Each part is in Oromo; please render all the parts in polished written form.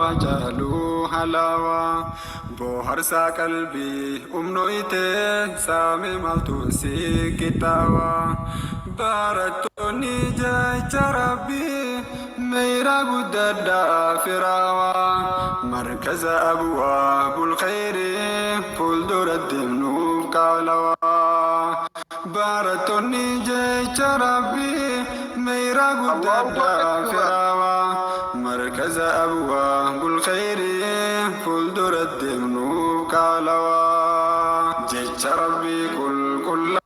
وجعلوا حلاوة بوهرسا قلبي أمنويته سامي مالتوسي كتاوة بارتوني جاي ربي ميرا قددا فراوة مركز أبواب الخير فلدر الدمنوف قالوا بارتوني جاي ربي ميرا قددا فراوة مركز أبواب الخير فلدر الدمنوف قالوا جيش ربي كل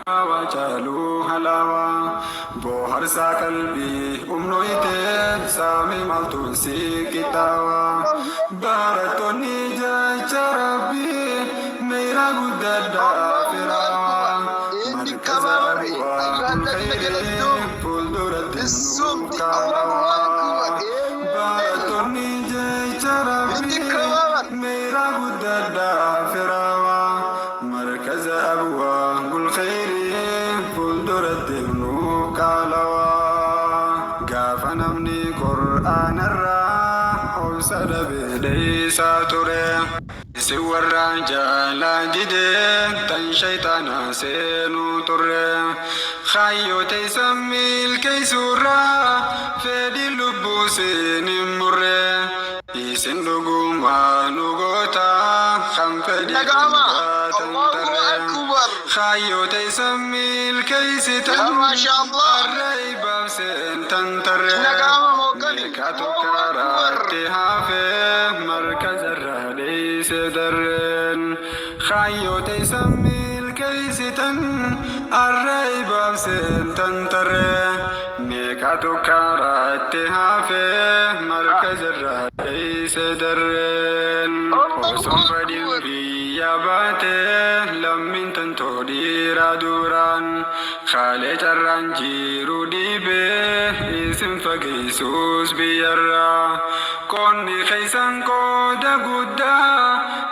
وجعلوا حلاوة بوهرسا قلبي أمنويته سامي مالتوسي كتاوة بارتوني جاي ربي ميرا قددا فراوة مركز أبواب الخير فلدر الدمنوف قالوا بارتوني جاي ربي ميرا قددا فراوة مركز أبواب الخير فلدر الدمنوف قالوا قافنا مني قرآن الراح وسد بدي ساتوري سوى الرجال جدين تن شيطان سينو تري خايو تسمي الكيسورة فدي اللبوسين مري يسن لقوما نغوتا خم فدي خايو تسمي الكيس الريبة بسن تنتري ملكاتو كاراتها في مركز الرهلي سدرين خايو تسمي الكيس الريبة بسن تنتري ملكاتو كاراتها في مركز الرهلي سدرين وصم فدين بيا باتي لمن تنتودي رادوران خالي جرانجي رودي بي اسم فقيسوس بيرا كوني خيسان كودا قدا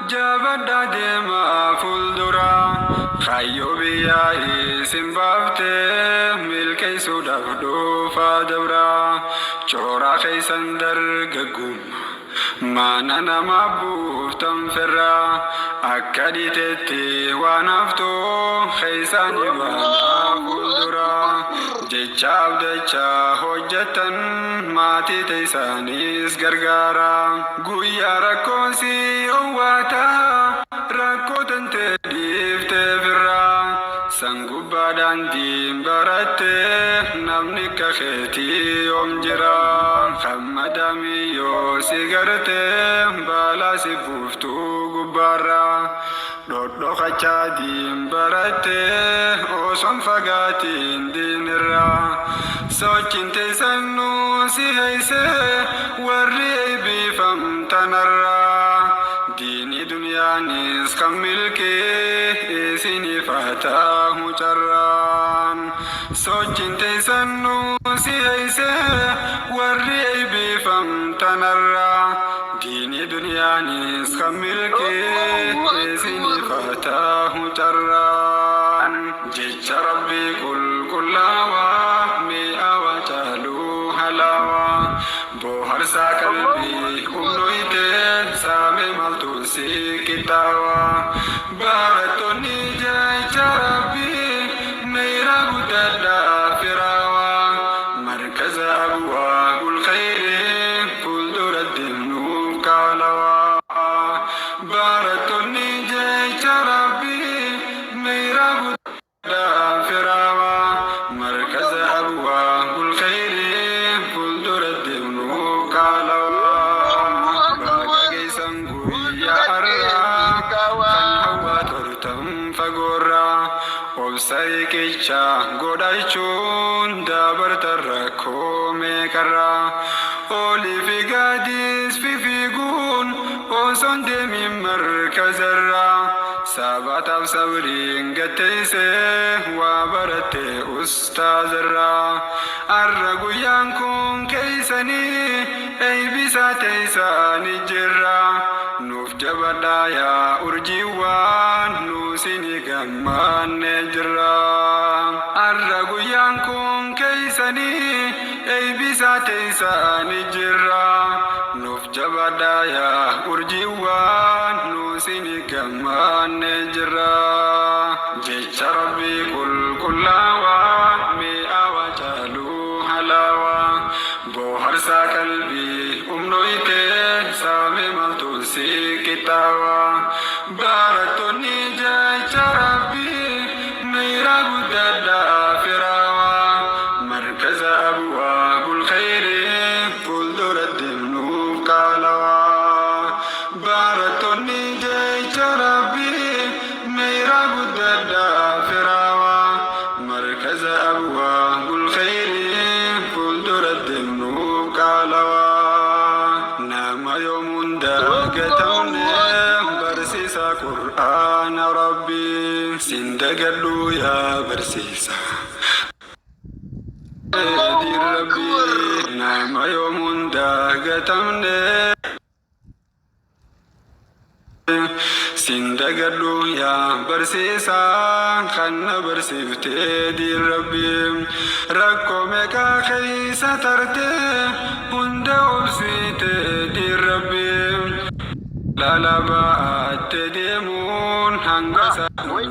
جابدا ديما فلدرا خايو بيا اسم بافتي ملكي سودا فدو فادبرا چورا خيسان درققوم mana nama buuftan firraa akka dhiitetti waan haftu keessaanii baanaa fuulduraa jechaaf jecha hojjetan maatii teessaniis gargaara guyyaa rakkoonsi owwaataa rakkoo tantee dhiiftee firraa sangubbaa daandiin barattee namni kakeetii yoom jira hammadamii yoo si gartee balaa si buuftuu gubbaarra dhodhokachaa diin barattee osoon fagaatiin diinirra sochiin teessannuu si heeysee warri eebbifamtanarra diini duniyaanis kan milkee isiniif haa ta'u carraan sochiin teessannuu si heeysee warri eebbifamtanarra diini duniyaanis kan milkee isiniif haa ta'u carraan jecha rabbii qulqullaawaa mi'aawaa caaluu halaawaa bohaarsaa qalbii humnoytee saamee maaltuusi qixxaawaa barattoonni jecha rabbii meeyraa guddaadhaa firaawaa markaza abwaabul khayri fuuldura deemnuuf kaalawaa barattoonni jecha rabbii meeyraa guddaadhaa firaawaa markaza abwaabul khayri fuuldura deemnuuf kaalawaa baga geessan guyyaa har'aa kan hawwaa tortan fagoorraa obsa'ee kecha godhachuun dabartan rakkoo meeqarraa olii fi gaadis fiiguun osoon deemin markazarraa sabataaf sabriin gatteessee waa barattee ustaazarraa har'a guyyaan kun keeysanii eeybisaa teeysanii jirra nuuf jabadhaa yaa urjiiwwan nuusini gammanne jirra har'a guyyaan kun keeysanii eeybisaa teeysanii jirra بوهرسا قلبي أمنويته سامي مالتوسي كتاوا بارتوني جاي ربي ميرا قددا فراوا مركز أبواب الخير كل دور الدمنو قالوا بارتوني جاي ربي ميرا قددا فراوا مركز أبواب الخير كل دور الدمنو قالوا نام يوم داقتون برسيسا قرآن ربي سندقلو يا برسيسا دير ربي نام يوم داقتون سندقلو يا برسيسا خن برسيفتي دير ربي ركو مكا خيسا ترتي هند أبسيتي دير ربي لا لا بات ديمون هنغسا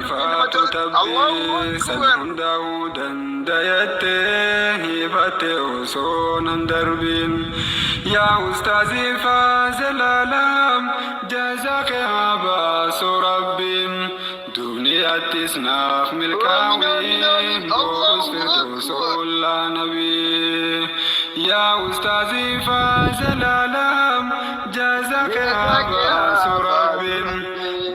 فاتو تبي سنون داودا دايتي هيباتي وصونا دربين يا أستاذي فاز العالم جزاك عباس ربي دنيا تسناف ملكاوي بوس فردوس الله نبي يا أستاذي فاز العالم جزاك عباس ربي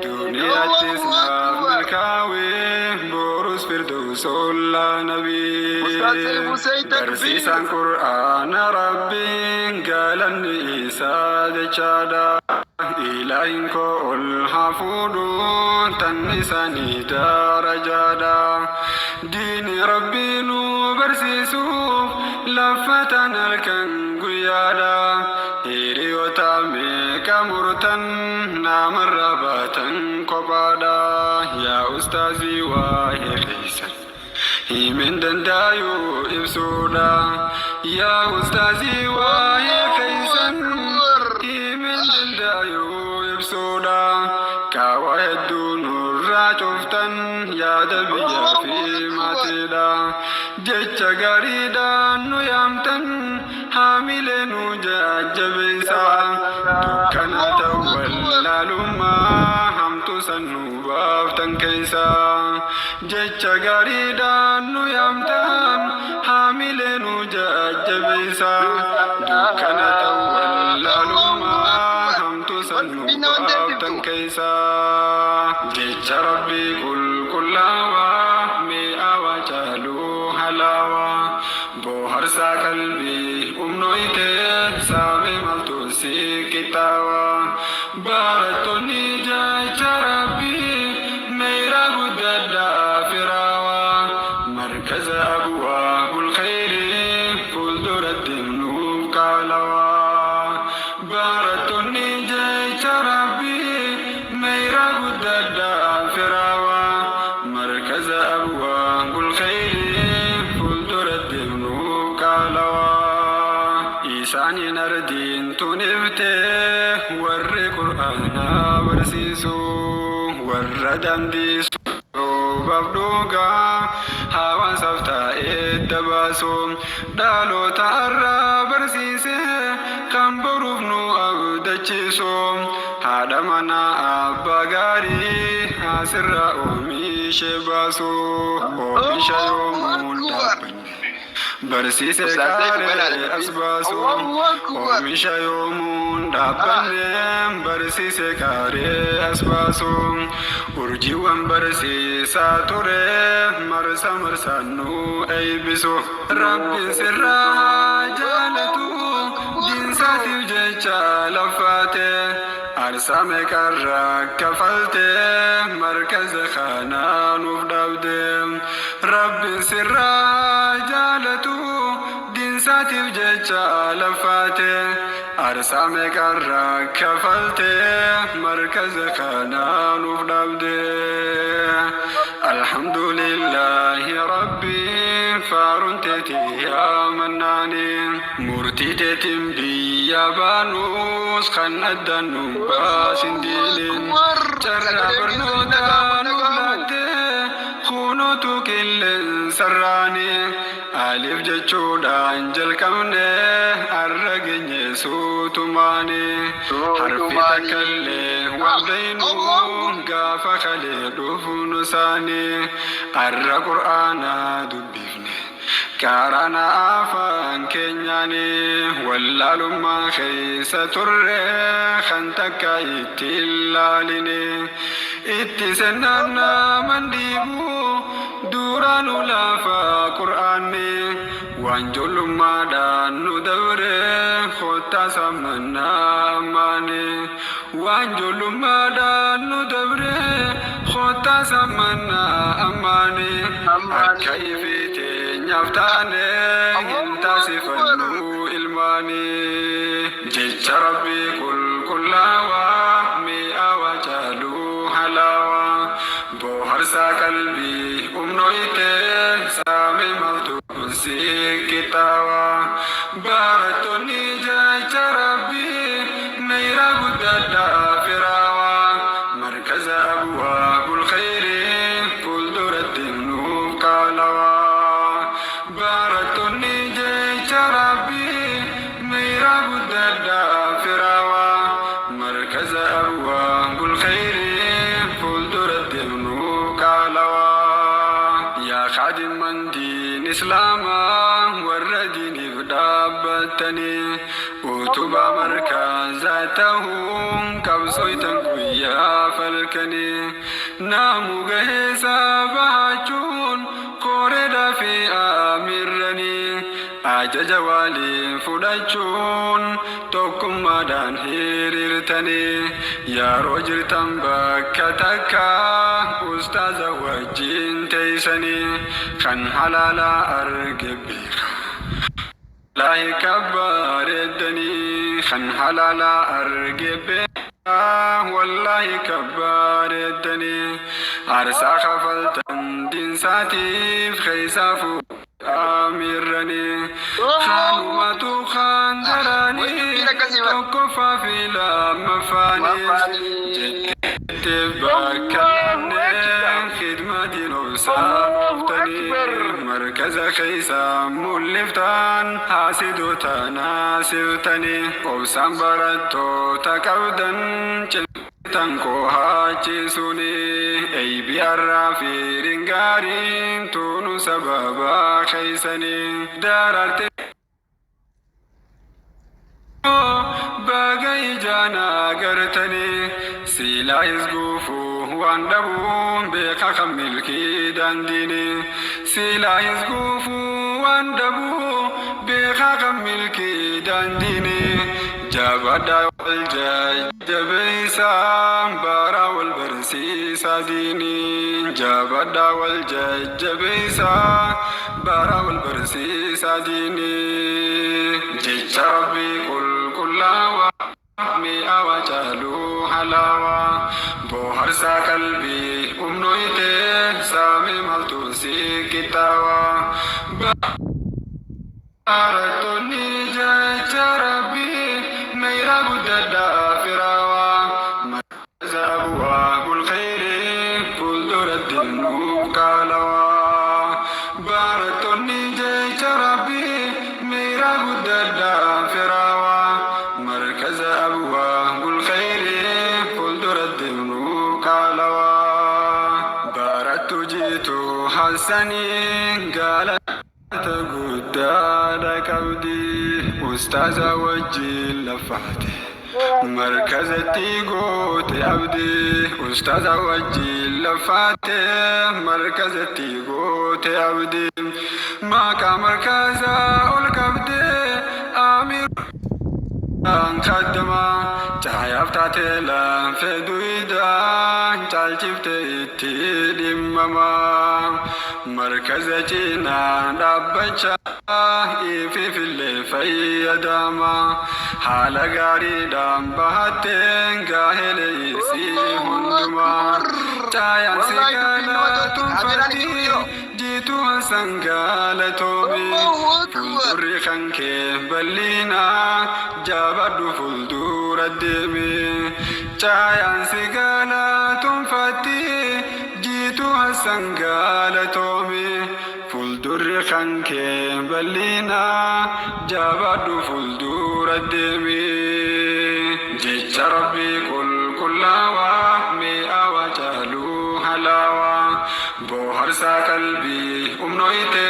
دنيا تسناف ملكاوي بوس فردوس الله نبي برسيسان قرآن ربي قال النساء دجادا إلينكو الحفود تنساني درجادا دين ربي نو برسيسو لفتنا الكنقيادا إيريو تامي كمرتن نام الرباتن قبادا يا أستاذي واهي خيسن من دندايو إبسودا يا أستاذي واهي خيسن من دندايو إبسودا كاوهدو نورا شفتن يا دبيا في ماتدا جيتش غريدا نيامتن حاملنو جاجبسا دكنا تولا لما همتو سنو بافتن كيسا جيتش غريدا نيامتن حاملنو جاجبسا دكنا تولا لما همتو سنو بافتن كيسا جيتش ربي كلاوا مئة وجالو هلاوا بوهرسا قلبي أمنويته سامي مالتوسي كتاوا بارتوني جاي ربي ميرا قددا فراوا مركز أبواب الخير كل دور الدمنو قالوا بارتوني جاي ربي ميرا قددا فراوا مركز أبواب الخير كل دور الدمنو قالوا إيساني نردين تنفته ور قرآن برسيسو ور دنديسو بابدوغا هوا سفتا إدباسو دالو تارا برسيسي كم بروفنو أبدچيسو هذا منا أبا غاري أسرع أمي شباسو أمي شيومون دابن برسيسي كاري أسباسو أمي شيومون دابن برسيسي كاري أسباسو أرجيوان برسيسا توري مرسا مرسا نو أيبسو ربي سرا جالتو دينساتي جيشا لفاتي أرسامي كارا كفلتي مركز خانا نفدابدي ربي سرا جالتو دينساتي جيشا لفاتي أرسامي كارا كفلتي مركز خانا نفدابدي الحمد لله ربي فارنتتي يا مناني مرتي تتم بيا بانوس خن الدنو باسنديلين جرى برنودا نولد خونوتو كل سراني maaliif jechuudhaan jalqabne arragenye suutumaani harfi takkallee waldaynu gaafa kalee dhufuun isaani arra qur'aana dubbifne kaarana afaan keenyaani wallaalummaa keessa turre kan takka itti ilaaline itti sennanna mandiibu duraan ulaafa qur'aanni waan jollummaadhaan nu dabre kottaa sammannaa ammaani waan jollummaadhaan nu dabre kottaa sammannaa ammaani akka ifiteenyaaf taane hin taasifannu ilmaani jecha rabbii qulqullaawaa mi'aawaa caaluu halaawaa bohaarsa qalbii umnoyte saame maltu sikitaawaa barattoonni jecha rabbii nayra guddadhaa firaawaa markaza abwaabul khayri fuulduratti nuuf kaalawaa barattoonni jecha rabbii nayra guddadhaa firaawaa markaza abwaabul khayri fuulduratti nuuf kaalawaa yaa khadiman diin islaamaa warra diiniif dhaabbatanii utubaa markazaa ta'uun qabsooytan guyyaa falkanii naamu gaheessa bahachuun kooreedhaa fi aamirranii ajaja waliin fudhachuun tokkummaadhaan hiriirtanii yeroo jirtan bakka takka ustaaza wajjin teeysanii kan halaalaa arge beeka lahi kabbareeddanii kan halaalaa arge beeka wallahi kabbareeddanii aarsaa kafaltan diinsaatiif keeysaafuu amirranii kanumatu kan daranii tokkoffaa fi lammaffaanii jetteef bakka khidmatiin obsaan oftanii markaza keessa mul'iftan haasidoota naasiftanii obsaan barattoota qabdan tan koo haachisuuni eeybi arraa fi ringaariin tunu sababa keeysanii dararte baga ijaan agartanii silaa hisguufuu waan dhabuun beeka kan milkii dandiini silaa hisguufuu waan dhabuu beeka kan milkii dandiini jabadhaa wal jajjabeessaa bara wal barsiisaa diini jabadhaa wal jajjabeessaa bara wal barsiisaa diini jecha rabbii qulqullaawaa mi'aawaa caaluu halaawaa bohaarsa qalbii umnoyte saame maltu sikitaawaa barattoonni jecha rabbii nayra guddadhaa firaawaa markaza abwaabul khayri fuulduratti nuuf kaalawaa barattoonni jecha rabbii nayra guddadhaa firaawaa markaza abwaabul khayri fuulduratti nuuf kaalawaa barattu jiitu hassanii gaalata guddaadha qabdi ustaaza wajjin lafaate markazatti goote abdi ustaaza wajjin lafaate markazatti goote abdi maqaa markaza ol qabde amir kaddama caayaaf taate lanfeduidaan caalchifte itti dhimmama markaza cinaa dhaabbachaa ififillee fayyadama haala gaariidhaan bahatteen gaahelee isii hundumaa caayaan si galatuunfatti jiitu hansan galatoomi fuuldurri kan kee bal'inaa jaabadhu fuuldura deemi caayaan si galatuunfatti jiitu hansan galatoomi fuuldurri ilkanke balina jabadu fuldur addemi jecha rabbi kullawa mi awajalu halawa boharsa qalbi umnoite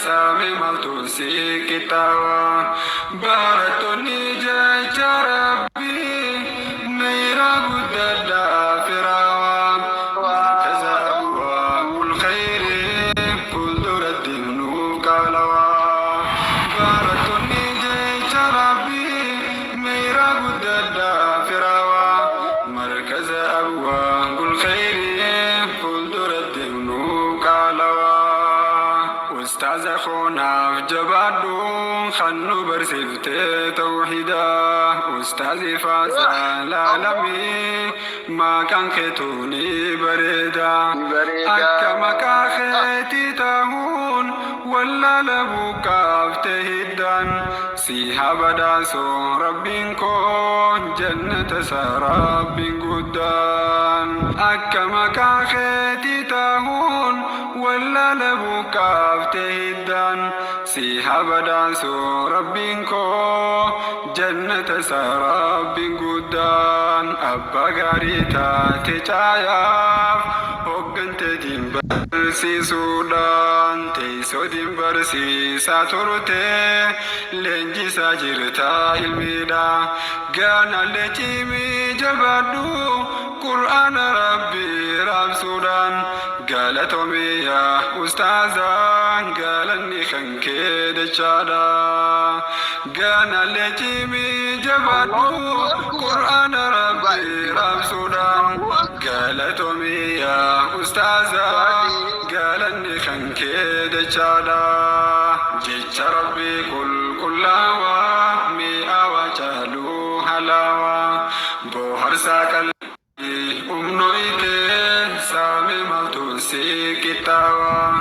sami maltusi kitawa baratoni jecha rabbi meira budda firawa أخونا جبادو خنو برسفت توحيدا أستاذ فازا العالمي ما كان خيتوني بريدا أكما كاخيتي تهون ولا لبوك افتهدان سيها بداسو ربينكو جنة سرابين قدان أكما كاخيتي تهون ولا لبوك افتهدان سيها بداسو ربينكو جنة سرابين قدان أبا غاريتا تجاياف وقنت دينبرسي سودان تيسو دينبرسي ساتورتي لنجي ساجرتا الميدا غانا لجيمي جبادو قرآن ربي راب سودان قالتهم يا أستاذا قالني خنكي دجادا غانا لجيمي جبادو قرآن ربي راب سودان قالتهم يا أستاذا قالني خنكي دجادا جيش ربي كلاوا مئة وجالو هلاوا بوهرسا قلبي أمنويته سامي ملتوسي كتاوا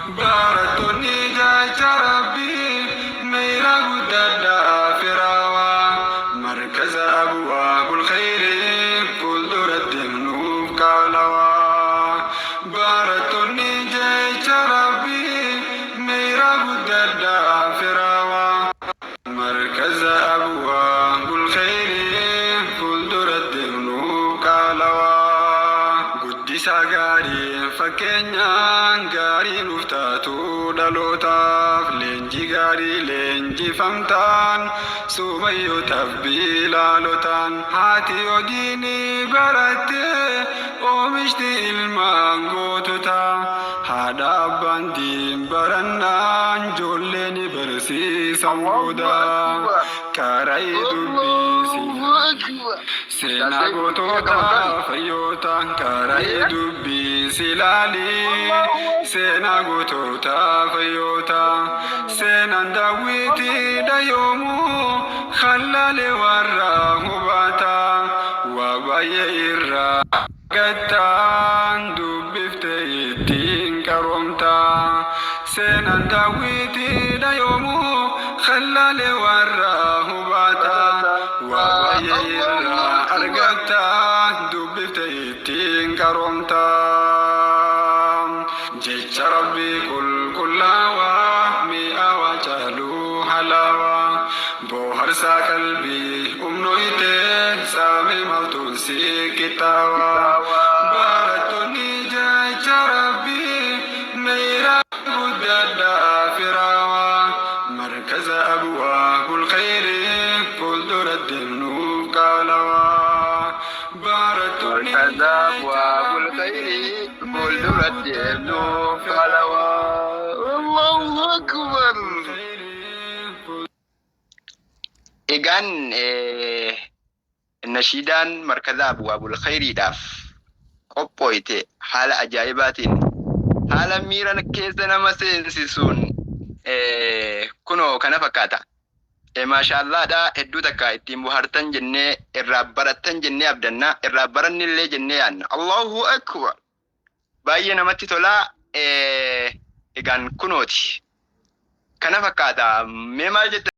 بارتوني جيش ربي ميرا قددا فراوا مركز أبواب الخير كل دور الدنوب كالوا بارتوني جيش ربي ميرا قددا فراوا مركز أبواب الخير كل دور الدنوب كالوا قدس غاري فكينيا غاري نفتاتو دالوتاف لنجي غاري لنجي فمتان سوبيو تفبيلا لوتان هاتي وديني براتي ومشتي المانغوتوتا هذا باندين برنان جولني برسي سمودا كاراي دبيسي سينا غوتوتا فيوتا كاراي دبيسي لالي سينا غوتوتا فيوتا سينا داويتي دايومو خلالي ورا مباتا وباي إرا قتان دبفتي تين كرومتا سينا داويتي دايومو خلالي ورا مباتا وباي إرا أرقتا دبفتي تين كرومتا جيش ربي كلاوا مئة وجالو هلاوا بوهرسا قلبي أمنويته سامي ملتوسي كتاوا بارتوني جيش ربي ميرا قددا فراوا مركز أبواب الخير كل دور الدنوب كالوا بارتوني مركز أبواب الخير كل دور الدنوب كالوا الله أكبر. إيجان النشيدان مركز أبواب الخير داف قبويته حال أجايبات حال ميران كيسنا مسينسيسون كنو كان فكاتا ما شاء الله دا هدو تكا اتيمو هرتن جنة الرابرتن جنة أبدنا الرابرن اللي جنة الله أكبر باية نمتي تولا إيجان كنوتي كان فكاتا مما جت